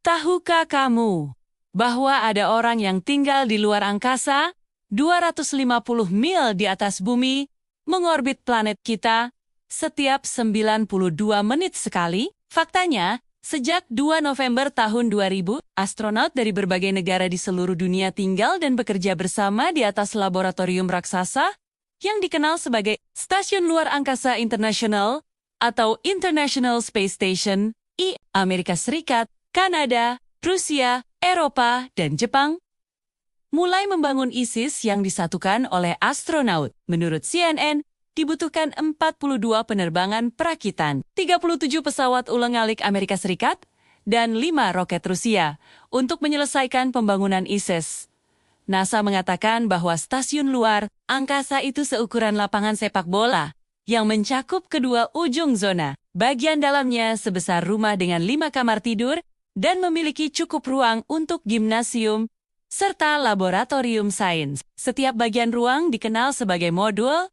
Tahukah kamu bahwa ada orang yang tinggal di luar angkasa, 250 mil di atas bumi, mengorbit planet kita setiap 92 menit sekali? Faktanya, sejak 2 November tahun 2000, astronot dari berbagai negara di seluruh dunia tinggal dan bekerja bersama di atas laboratorium raksasa yang dikenal sebagai Stasiun Luar Angkasa Internasional atau International Space Station, Amerika Serikat, Kanada, Rusia, Eropa, dan Jepang, mulai membangun ISIS yang disatukan oleh astronaut. Menurut CNN, dibutuhkan 42 penerbangan perakitan, 37 pesawat ulang-alik Amerika Serikat, dan 5 roket Rusia untuk menyelesaikan pembangunan ISIS. NASA mengatakan bahwa stasiun luar angkasa itu seukuran lapangan sepak bola yang mencakup kedua ujung zona. Bagian dalamnya sebesar rumah dengan 5 kamar tidur dan memiliki cukup ruang untuk gimnasium serta laboratorium sains. Setiap bagian ruang dikenal sebagai modul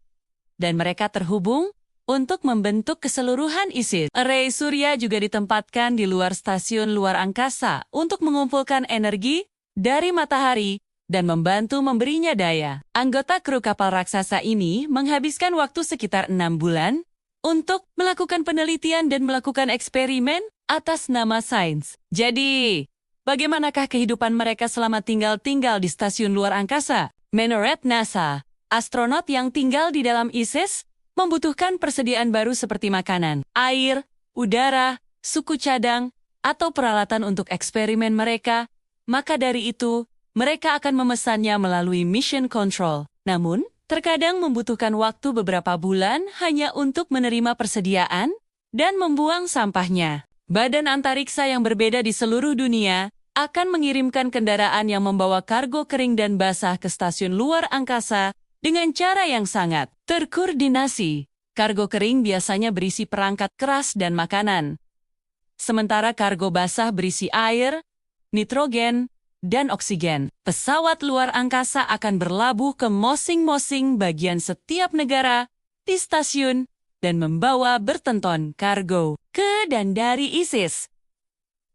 dan mereka terhubung untuk membentuk keseluruhan ISIS. Array surya juga ditempatkan di luar stasiun luar angkasa untuk mengumpulkan energi dari matahari dan membantu memberinya daya. Anggota kru kapal raksasa ini menghabiskan waktu sekitar 6 bulan untuk melakukan penelitian dan melakukan eksperimen atas nama sains. Jadi, bagaimanakah kehidupan mereka selama tinggal di stasiun luar angkasa? Menurut NASA, astronot yang tinggal di dalam ISIS membutuhkan persediaan baru seperti makanan, air, udara, suku cadang, atau peralatan untuk eksperimen mereka. Maka dari itu, mereka akan memesannya melalui mission control. Namun, terkadang membutuhkan waktu beberapa bulan hanya untuk menerima persediaan dan membuang sampahnya. Badan antariksa yang berbeda di seluruh dunia akan mengirimkan kendaraan yang membawa kargo kering dan basah ke stasiun luar angkasa dengan cara yang sangat terkoordinasi. Kargo kering biasanya berisi perangkat keras dan makanan, sementara kargo basah berisi air, nitrogen, dan oksigen. Pesawat luar angkasa akan berlabuh ke masing-masing bagian setiap negara di stasiun dan membawa bertonton kargo ke dan dari ISIS.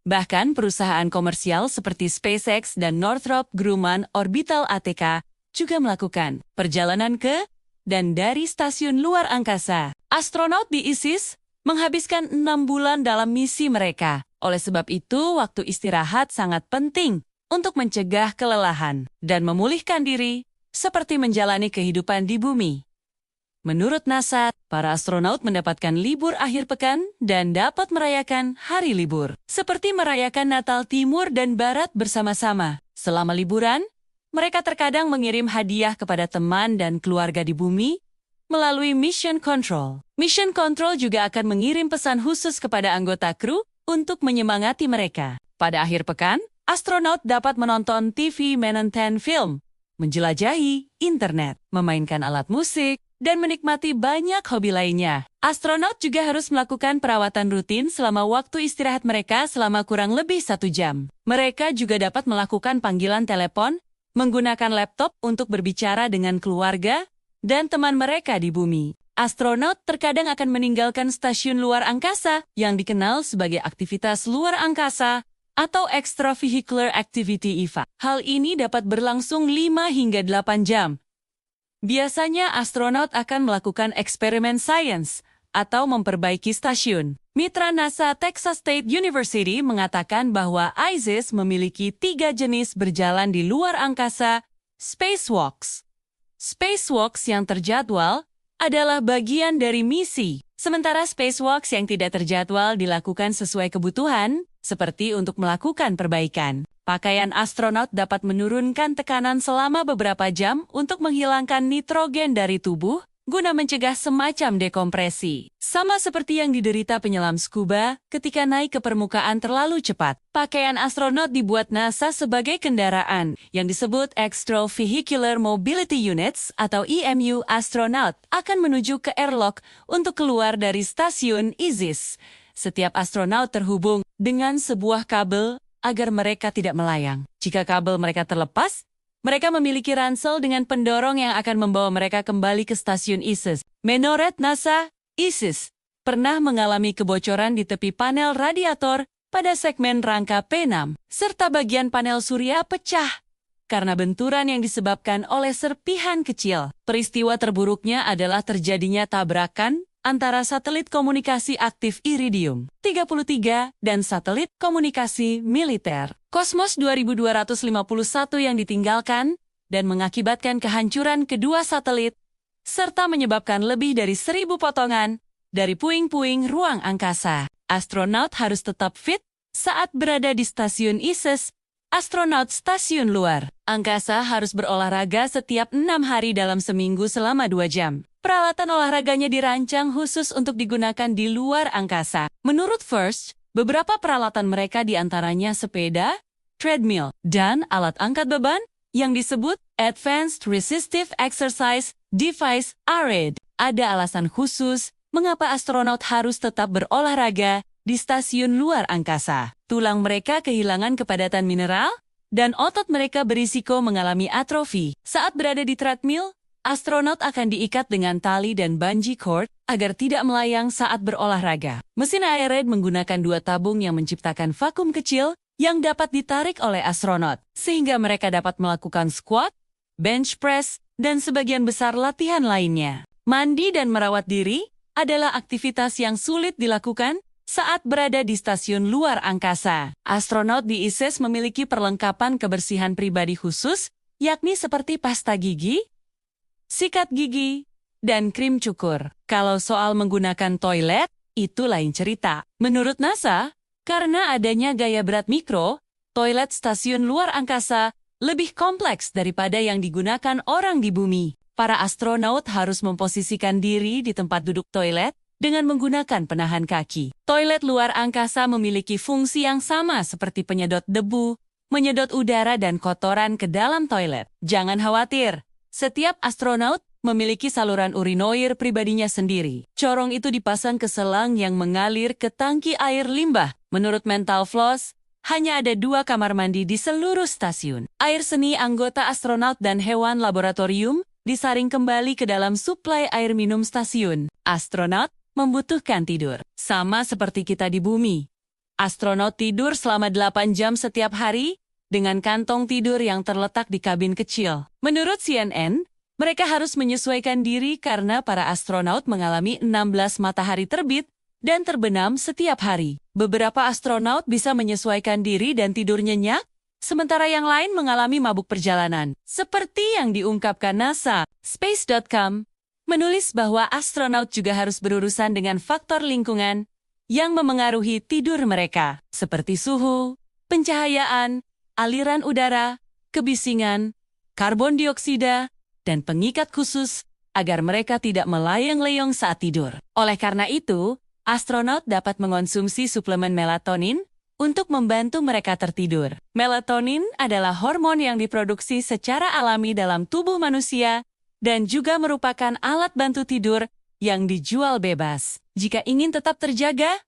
Bahkan perusahaan komersial seperti SpaceX dan Northrop Grumman Orbital ATK juga melakukan perjalanan ke dan dari stasiun luar angkasa. Astronot di ISIS menghabiskan 6 bulan dalam misi mereka. Oleh sebab itu, waktu istirahat sangat penting untuk mencegah kelelahan dan memulihkan diri seperti menjalani kehidupan di bumi. Menurut NASA, para astronot mendapatkan libur akhir pekan dan dapat merayakan hari libur, seperti merayakan Natal Timur dan Barat bersama-sama. Selama liburan, mereka terkadang mengirim hadiah kepada teman dan keluarga di bumi melalui Mission Control. Mission Control juga akan mengirim pesan khusus kepada anggota kru untuk menyemangati mereka. Pada akhir pekan, astronot dapat menonton TV, menonton film, menjelajahi internet, memainkan alat musik, dan menikmati banyak hobi lainnya. Astronot juga harus melakukan perawatan rutin selama waktu istirahat mereka selama kurang lebih 1 jam. Mereka juga dapat melakukan panggilan telepon, menggunakan laptop untuk berbicara dengan keluarga dan teman mereka di bumi. Astronot terkadang akan meninggalkan stasiun luar angkasa yang dikenal sebagai aktivitas luar angkasa atau extravehicular activity (EVA). Hal ini dapat berlangsung 5 hingga 8 jam. Biasanya astronot akan melakukan eksperimen sains atau memperbaiki stasiun. Mitra NASA Texas State University mengatakan bahwa ISIS memiliki 3 jenis berjalan di luar angkasa spacewalks. Spacewalks yang terjadwal adalah bagian dari misi, sementara spacewalks yang tidak terjadwal dilakukan sesuai kebutuhan, seperti untuk melakukan perbaikan. Pakaian astronot dapat menurunkan tekanan selama beberapa jam untuk menghilangkan nitrogen dari tubuh guna mencegah semacam dekompresi. Sama seperti yang diderita penyelam scuba ketika naik ke permukaan terlalu cepat. Pakaian astronot dibuat NASA sebagai kendaraan yang disebut Extravehicular Mobility Units atau EMU. Astronot akan menuju ke airlock untuk keluar dari stasiun ISIS. Setiap astronot terhubung dengan sebuah kabel agar mereka tidak melayang. Jika kabel mereka terlepas, mereka memiliki ransel dengan pendorong yang akan membawa mereka kembali ke stasiun ISIS. Menurut NASA, ISIS pernah mengalami kebocoran di tepi panel radiator pada segmen rangka P6, serta bagian panel surya pecah karena benturan yang disebabkan oleh serpihan kecil. Peristiwa terburuknya adalah terjadinya tabrakan antara satelit komunikasi aktif Iridium 33 dan satelit komunikasi militer Cosmos 2251 yang ditinggalkan dan mengakibatkan kehancuran kedua satelit, serta menyebabkan lebih dari 1.000 potongan dari puing-puing ruang angkasa. Astronot harus tetap fit saat berada di stasiun ISS. Astronot stasiun luar angkasa harus berolahraga setiap 6 hari dalam seminggu selama 2 jam. Peralatan olahraganya dirancang khusus untuk digunakan di luar angkasa. Menurut First, beberapa peralatan mereka diantaranya sepeda, treadmill, dan alat angkat beban yang disebut Advanced Resistive Exercise Device (ARED). Ada alasan khusus mengapa astronot harus tetap berolahraga di stasiun luar angkasa. Tulang mereka kehilangan kepadatan mineral, dan otot mereka berisiko mengalami atrofi. Saat berada di treadmill, astronot akan diikat dengan tali dan bungee cord agar tidak melayang saat berolahraga. Mesin ARED menggunakan 2 tabung yang menciptakan vakum kecil yang dapat ditarik oleh astronot, sehingga mereka dapat melakukan squat, bench press, dan sebagian besar latihan lainnya. Mandi dan merawat diri adalah aktivitas yang sulit dilakukan saat berada di stasiun luar angkasa. Astronot di ISS memiliki perlengkapan kebersihan pribadi khusus, yakni seperti pasta gigi, sikat gigi, dan krim cukur. Kalau soal menggunakan toilet, itu lain cerita. Menurut NASA, karena adanya gaya berat mikro, toilet stasiun luar angkasa lebih kompleks daripada yang digunakan orang di bumi. Para astronot harus memposisikan diri di tempat duduk toilet dengan menggunakan penahan kaki. Toilet luar angkasa memiliki fungsi yang sama seperti penyedot debu, menyedot udara dan kotoran ke dalam toilet. Jangan khawatir, setiap astronot memiliki saluran urinoir pribadinya sendiri. Corong itu dipasang ke selang yang mengalir ke tangki air limbah. Menurut Mental Floss, hanya ada 2 kamar mandi di seluruh stasiun. Air seni anggota astronot dan hewan laboratorium disaring kembali ke dalam suplai air minum stasiun. Astronot membutuhkan tidur. Sama seperti kita di bumi. Astronot tidur selama 8 jam setiap hari dengan kantong tidur yang terletak di kabin kecil. Menurut CNN, mereka harus menyesuaikan diri karena para astronot mengalami 16 matahari terbit dan terbenam setiap hari. Beberapa astronot bisa menyesuaikan diri dan tidur nyenyak, sementara yang lain mengalami mabuk perjalanan. Seperti yang diungkapkan NASA, Space.com menulis bahwa astronot juga harus berurusan dengan faktor lingkungan yang memengaruhi tidur mereka, seperti suhu, pencahayaan, aliran udara, kebisingan, karbon dioksida, dan pengikat khusus agar mereka tidak melayang-layang saat tidur. Oleh karena itu, astronot dapat mengonsumsi suplemen melatonin untuk membantu mereka tertidur. Melatonin adalah hormon yang diproduksi secara alami dalam tubuh manusia dan juga merupakan alat bantu tidur yang dijual bebas. Jika ingin tetap terjaga,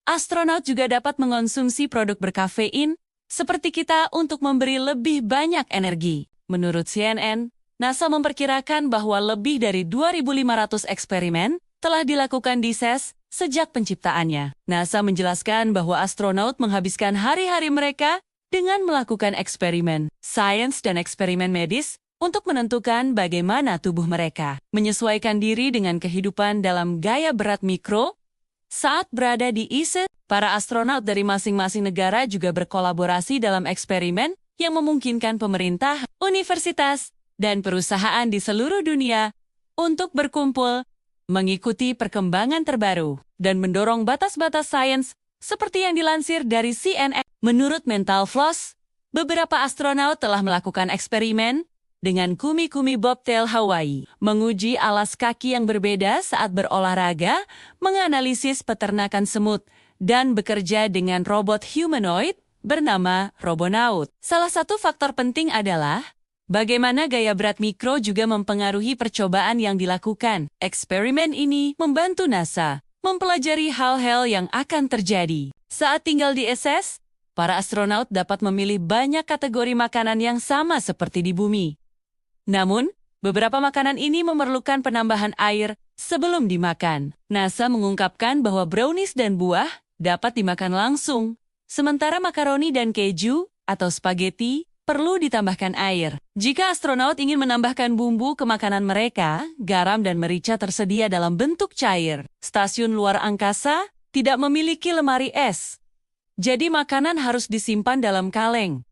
astronot juga dapat mengonsumsi produk berkafein seperti kita untuk memberi lebih banyak energi. Menurut CNN, NASA memperkirakan bahwa lebih dari 2.500 eksperimen telah dilakukan di ISS sejak penciptaannya. NASA menjelaskan bahwa astronot menghabiskan hari-hari mereka dengan melakukan eksperimen sains dan eksperimen medis untuk menentukan bagaimana tubuh mereka menyesuaikan diri dengan kehidupan dalam gaya berat mikro. Saat berada di ISS, para astronot dari masing-masing negara juga berkolaborasi dalam eksperimen yang memungkinkan pemerintah, universitas, dan perusahaan di seluruh dunia untuk berkumpul, mengikuti perkembangan terbaru, dan mendorong batas-batas sains seperti yang dilansir dari CNN. Menurut Mental Floss, beberapa astronot telah melakukan eksperimen dengan kumi-kumi bobtail Hawaii, menguji alas kaki yang berbeda saat berolahraga, menganalisis peternakan semut, dan bekerja dengan robot humanoid bernama Robonaut. Salah satu faktor penting adalah bagaimana gaya berat mikro juga mempengaruhi percobaan yang dilakukan. Eksperimen ini membantu NASA mempelajari hal-hal yang akan terjadi. Saat tinggal di ISS, para astronot dapat memilih banyak kategori makanan yang sama seperti di bumi. Namun, beberapa makanan ini memerlukan penambahan air sebelum dimakan. NASA mengungkapkan bahwa brownies dan buah dapat dimakan langsung, Sementara makaroni dan keju atau spaghetti perlu ditambahkan air. Jika astronaut ingin menambahkan bumbu ke makanan mereka, garam dan merica tersedia dalam bentuk cair. Stasiun luar angkasa tidak memiliki lemari es. Jadi makanan harus disimpan dalam kaleng,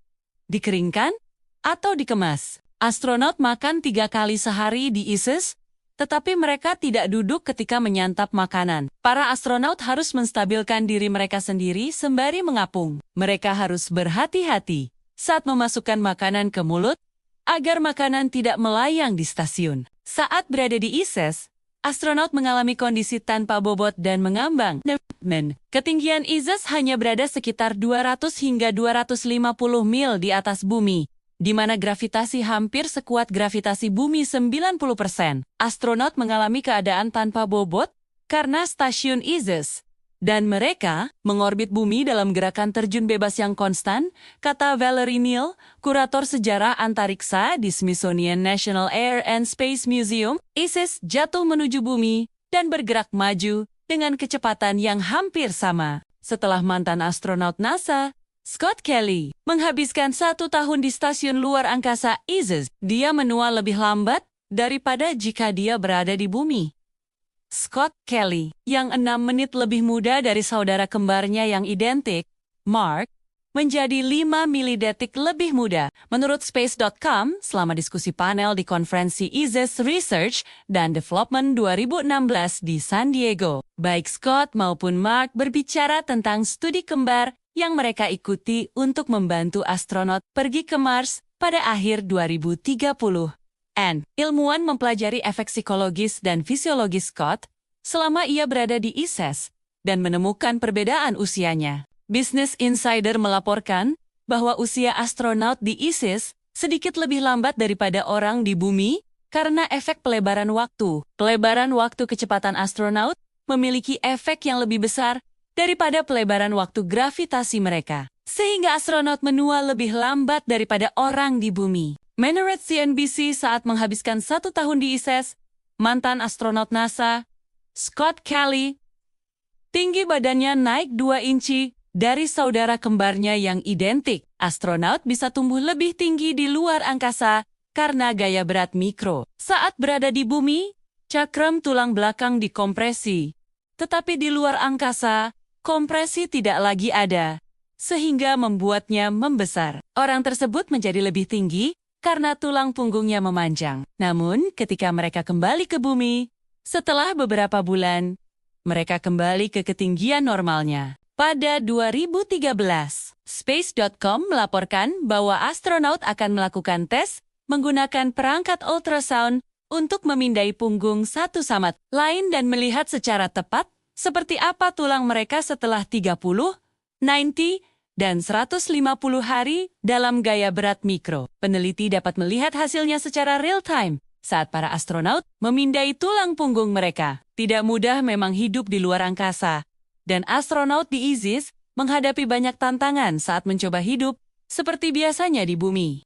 dikeringkan, atau dikemas. Astronot makan 3 kali sehari di ISS, tetapi mereka tidak duduk ketika menyantap makanan. Para astronot harus menstabilkan diri mereka sendiri sembari mengapung. Mereka harus berhati-hati saat memasukkan makanan ke mulut, agar makanan tidak melayang di stasiun. Saat berada di ISS, astronot mengalami kondisi tanpa bobot dan mengambang. Ketinggian ISS hanya berada sekitar 200 hingga 250 mil di atas bumi, di mana gravitasi hampir sekuat gravitasi bumi 90%. Astronot mengalami keadaan tanpa bobot karena stasiun ISS, dan mereka mengorbit bumi dalam gerakan terjun bebas yang konstan, kata Valerie Neal, kurator sejarah antariksa di Smithsonian National Air and Space Museum. ISS jatuh menuju bumi dan bergerak maju dengan kecepatan yang hampir sama. Setelah mantan astronot NASA, Scott Kelly, menghabiskan 1 tahun di stasiun luar angkasa ISS, dia menua lebih lambat daripada jika dia berada di bumi. Scott Kelly, yang 6 menit lebih muda dari saudara kembarnya yang identik, Mark, menjadi 5 milidetik lebih muda. Menurut Space.com, selama diskusi panel di konferensi ISS Research dan Development 2016 di San Diego, baik Scott maupun Mark berbicara tentang studi kembar yang mereka ikuti untuk membantu astronot pergi ke Mars pada akhir 2030. Ilmuwan mempelajari efek psikologis dan fisiologis Scott selama ia berada di ISS dan menemukan perbedaan usianya. Business Insider melaporkan bahwa usia astronot di ISS sedikit lebih lambat daripada orang di bumi karena efek pelebaran waktu. Pelebaran waktu kecepatan astronot memiliki efek yang lebih besar daripada pelebaran waktu gravitasi mereka, sehingga astronot menua lebih lambat daripada orang di bumi. Menurut CNBC, saat menghabiskan 1 tahun di ISS, mantan astronot NASA, Scott Kelly, tinggi badannya naik 2 inci dari saudara kembarnya yang identik. Astronot bisa tumbuh lebih tinggi di luar angkasa karena gaya berat mikro. Saat berada di bumi, cakram tulang belakang dikompresi. Tetapi di luar angkasa, kompresi tidak lagi ada, sehingga membuatnya membesar. Orang tersebut menjadi lebih tinggi karena tulang punggungnya memanjang. Namun, ketika mereka kembali ke bumi, setelah beberapa bulan, mereka kembali ke ketinggian normalnya. Pada 2013, Space.com melaporkan bahwa astronot akan melakukan tes menggunakan perangkat ultrasound untuk memindai punggung satu sama lain dan melihat secara tepat seperti apa tulang mereka setelah 30, 90, dan 150 hari dalam gaya berat mikro. Peneliti dapat melihat hasilnya secara real-time saat para astronot memindai tulang punggung mereka. Tidak mudah memang hidup di luar angkasa, dan astronot di ISS menghadapi banyak tantangan saat mencoba hidup seperti biasanya di bumi.